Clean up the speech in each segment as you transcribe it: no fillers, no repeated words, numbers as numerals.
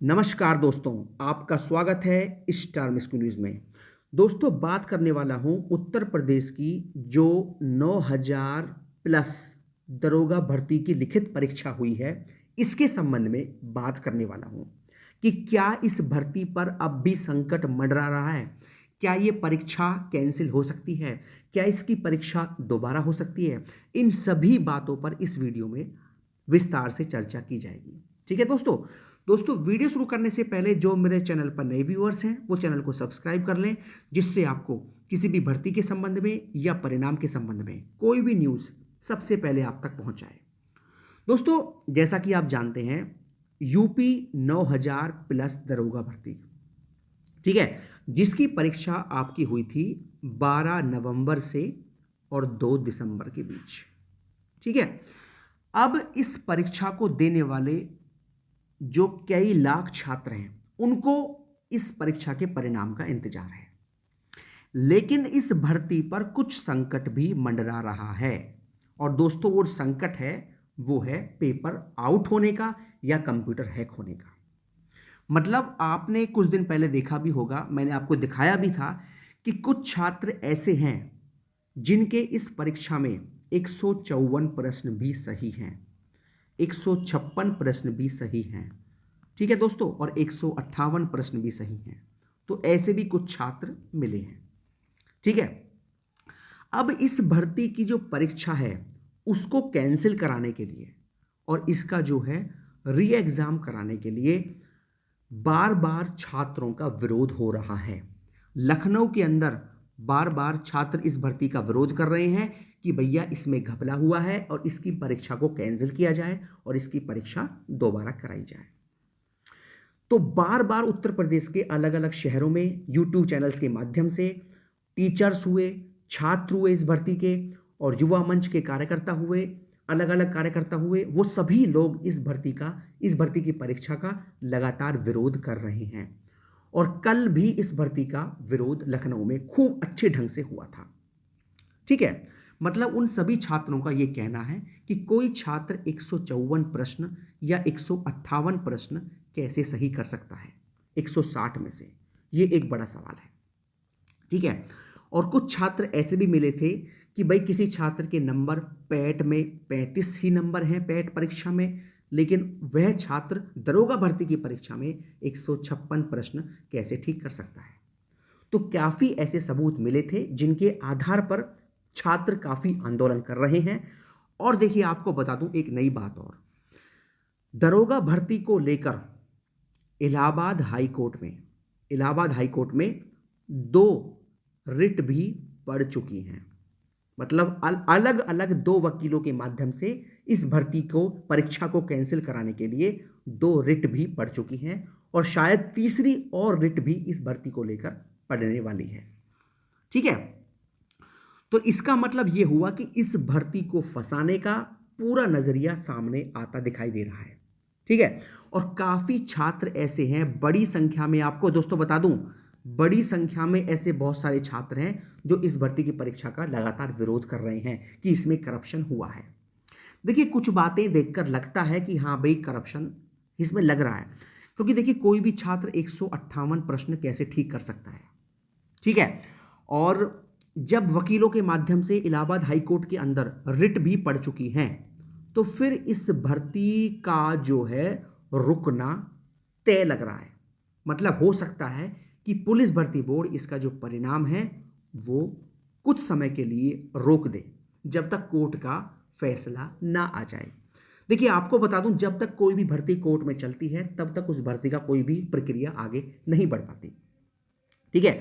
नमस्कार दोस्तों, आपका स्वागत है स्टार मिस्कू न्यूज़ में। दोस्तों, बात करने वाला हूँ उत्तर प्रदेश की जो 9000 प्लस दरोगा भर्ती की लिखित परीक्षा हुई है, इसके संबंध में बात करने वाला हूँ कि क्या इस भर्ती पर अब भी संकट मंडरा रहा है? क्या ये परीक्षा कैंसिल हो सकती है? क्या इसकी परीक्षा दोबारा हो सकती है? इन सभी बातों पर इस वीडियो में विस्तार से चर्चा की जाएगी। ठीक है दोस्तों, वीडियो शुरू करने से पहले जो मेरे चैनल पर नए व्यूअर्स हैं वो चैनल को सब्सक्राइब कर लें, जिससे आपको किसी भी भर्ती के संबंध में या परिणाम के संबंध में कोई भी न्यूज़ सबसे पहले आप तक पहुंच जाए। दोस्तों, जैसा कि आप जानते हैं, यूपी 9000 प्लस दरोगा भर्ती, ठीक है, जिसकी परीक्षा आपकी हुई थी 12 नवंबर से और 2 दिसंबर के बीच। ठीक है, अब इस परीक्षा को देने वाले जो कई लाख छात्र हैं उनको इस परीक्षा के परिणाम का इंतजार है, लेकिन इस भर्ती पर कुछ संकट भी मंडरा रहा है। और दोस्तों, वो संकट है वो है पेपर आउट होने का या कंप्यूटर हैक होने का। मतलब आपने कुछ दिन पहले देखा भी होगा, मैंने आपको दिखाया भी था कि कुछ छात्र ऐसे हैं जिनके इस परीक्षा में 154 प्रश्न भी सही हैं, 156 प्रश्न भी सही हैं, ठीक है दोस्तों, और 158 प्रश्न भी सही हैं। तो ऐसे भी कुछ छात्र मिले हैं। ठीक है, अब इस भर्ती की जो परीक्षा है उसको कैंसिल कराने के लिए और इसका जो है री एग्जाम कराने के लिए बार बार छात्रों का विरोध हो रहा है। लखनऊ के अंदर बार बार छात्र इस भर्ती का विरोध कर रहे हैं कि भैया इसमें घपला हुआ है और इसकी परीक्षा को कैंसिल किया जाए और इसकी परीक्षा दोबारा कराई जाए। तो बार बार उत्तर प्रदेश के अलग अलग शहरों में यूट्यूब चैनल्स के माध्यम से टीचर्स हुए, छात्र हुए इस भर्ती के, और युवा मंच के कार्यकर्ता हुए, अलग अलग कार्यकर्ता हुए, वो सभी लोग इस भर्ती की परीक्षा का लगातार विरोध कर रहे हैं। और कल भी इस भर्ती का विरोध लखनऊ में खूब अच्छे ढंग से हुआ था। ठीक है, मतलब उन सभी छात्रों का यह कहना है कि कोई छात्र 154 प्रश्न या 158 प्रश्न कैसे सही कर सकता है 160 में से, ये एक बड़ा सवाल है। ठीक है, और कुछ छात्र ऐसे भी मिले थे कि भाई किसी छात्र के नंबर पैट में 35 ही नंबर हैं पैट परीक्षा में, लेकिन वह छात्र दरोगा भर्ती की परीक्षा में 156 प्रश्न कैसे ठीक कर सकता है। तो काफ़ी ऐसे सबूत मिले थे जिनके आधार पर छात्र काफ़ी आंदोलन कर रहे हैं। और देखिए, आपको बता दूं एक नई बात और, दरोगा भर्ती को लेकर इलाहाबाद हाई कोर्ट में 2 रिट भी पड़ चुकी हैं। मतलब अलग अलग 2 वकीलों के माध्यम से इस भर्ती को परीक्षा को कैंसिल कराने के लिए 2 रिट भी पड़ चुकी हैं, और शायद तीसरी और रिट भी इस भर्ती को लेकर पड़ने वाली है। ठीक है, तो इसका मतलब यह हुआ कि इस भर्ती को फंसाने का पूरा नजरिया सामने आता दिखाई दे रहा है। ठीक है, और काफी छात्र ऐसे हैं, बड़ी संख्या में, आपको दोस्तों बता दूं, बड़ी संख्या में ऐसे बहुत सारे छात्र हैं जो इस भर्ती की परीक्षा का लगातार विरोध कर रहे हैं कि इसमें करप्शन हुआ है। देखिए, कुछ बातें देखकर लगता है कि हाँ भाई, करप्शन इसमें लग रहा है, क्योंकि देखिए कोई भी छात्र 158 प्रश्न कैसे ठीक कर सकता है। ठीक है, और जब वकीलों के माध्यम से इलाहाबाद हाई कोर्ट के अंदर रिट भी पड़ चुकी हैं, तो फिर इस भर्ती का जो है रुकना तय लग रहा है। मतलब हो सकता है कि पुलिस भर्ती बोर्ड इसका जो परिणाम है वो कुछ समय के लिए रोक दे, जब तक कोर्ट का फैसला ना आ जाए। देखिए, आपको बता दूं, जब तक कोई भी भर्ती कोर्ट में चलती है तब तक उस भर्ती का कोई भी प्रक्रिया आगे नहीं बढ़ पाती। ठीक है,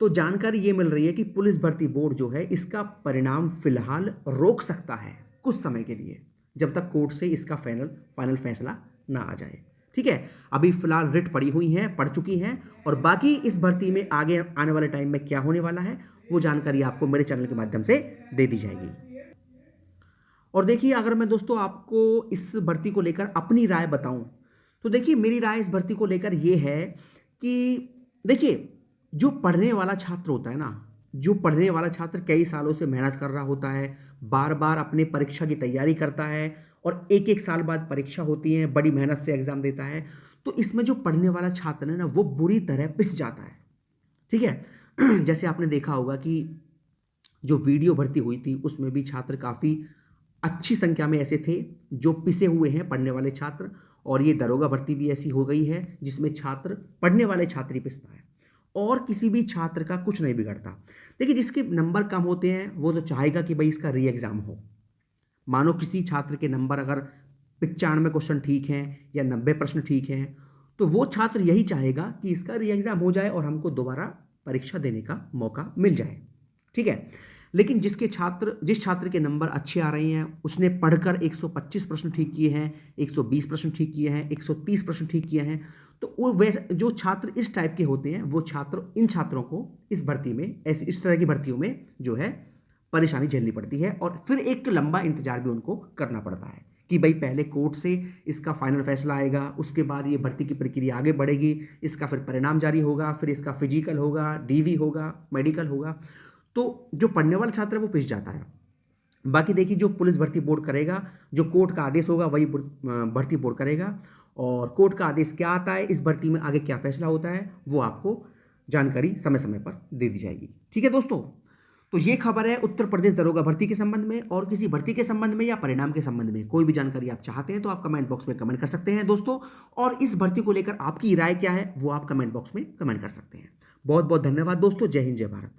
तो जानकारी ये मिल रही है कि पुलिस भर्ती बोर्ड जो है इसका परिणाम फिलहाल रोक सकता है कुछ समय के लिए, जब तक कोर्ट से इसका फाइनल फैसला ना आ जाए। ठीक है, अभी फिलहाल रिट पड़ चुकी हैं, और बाकी इस भर्ती में आगे आने वाले टाइम में क्या होने वाला है वो जानकारी आपको मेरे चैनल के माध्यम से दे दी जाएगी। और देखिए, अगर मैं दोस्तों आपको इस भर्ती को लेकर अपनी राय बताऊं, तो देखिए मेरी राय इस भर्ती को लेकर यह है कि देखिए, जो पढ़ने वाला छात्र होता है ना, जो पढ़ने वाला छात्र कई सालों से मेहनत कर रहा होता है, बार बार अपने परीक्षा की तैयारी करता है, और एक एक साल बाद परीक्षा होती है, बड़ी मेहनत से एग्जाम देता है, तो इसमें जो पढ़ने वाला छात्र है ना वो बुरी तरह पिस जाता है। ठीक है। जैसे आपने देखा होगा कि जो वीडियो भर्ती हुई थी उसमें भी छात्र काफ़ी अच्छी संख्या में ऐसे थे जो पिसे हुए हैं पढ़ने वाले छात्र, और ये दरोगा भर्ती भी ऐसी हो गई है जिसमें छात्र पढ़ने वाले छात्र ही पिसता है और किसी भी छात्र का कुछ नहीं बिगड़ता। देखिए जिसके नंबर कम होते हैं वो तो चाहेगा कि भाई इसका री एग्ज़ाम हो। मानो किसी छात्र के नंबर अगर 95 क्वेश्चन ठीक हैं या 90 प्रश्न ठीक हैं तो वो छात्र यही चाहेगा कि इसका री एग्ज़ाम हो जाए और हमको दोबारा परीक्षा देने का मौका मिल जाए। ठीक है। लेकिन जिस छात्र के नंबर अच्छे आ रहे हैं उसने पढ़कर 125 प्रश्न ठीक किए हैं, 120 प्रश्न ठीक किए हैं, 130 प्रश्न ठीक किए हैं, तो वो वैसे जो छात्र इस टाइप के होते हैं वो छात्र इन छात्रों को इस भर्ती में इस तरह की भर्तियों में जो है परेशानी झेलनी पड़ती है और फिर एक लंबा इंतजार भी उनको करना पड़ता है कि भाई पहले कोर्ट से इसका फाइनल फैसला आएगा, उसके बाद ये भर्ती की प्रक्रिया आगे बढ़ेगी, इसका फिर परिणाम जारी होगा, फिर इसका फिजिकल होगा, डीवी होगा, मेडिकल होगा। तो जो पढ़ने वाला छात्र है वो पिस जाता है। बाकी देखिए जो पुलिस भर्ती बोर्ड करेगा, जो कोर्ट का आदेश होगा वही भर्ती बोर्ड करेगा, और कोर्ट का आदेश क्या आता है, इस भर्ती में आगे क्या फैसला होता है, वो आपको जानकारी समय समय पर दे दी जाएगी। ठीक है दोस्तों, तो ये खबर है उत्तर प्रदेश दरोगा भर्ती के संबंध में। और किसी भर्ती के संबंध में या परिणाम के संबंध में कोई भी जानकारी आप चाहते हैं तो आप कमेंट बॉक्स में कमेंट कर सकते हैं दोस्तों, और इस भर्ती को लेकर आपकी राय क्या है वो आप कमेंट बॉक्स में कमेंट कर सकते हैं। बहुत बहुत धन्यवाद दोस्तों। जय हिंद, जय भारत।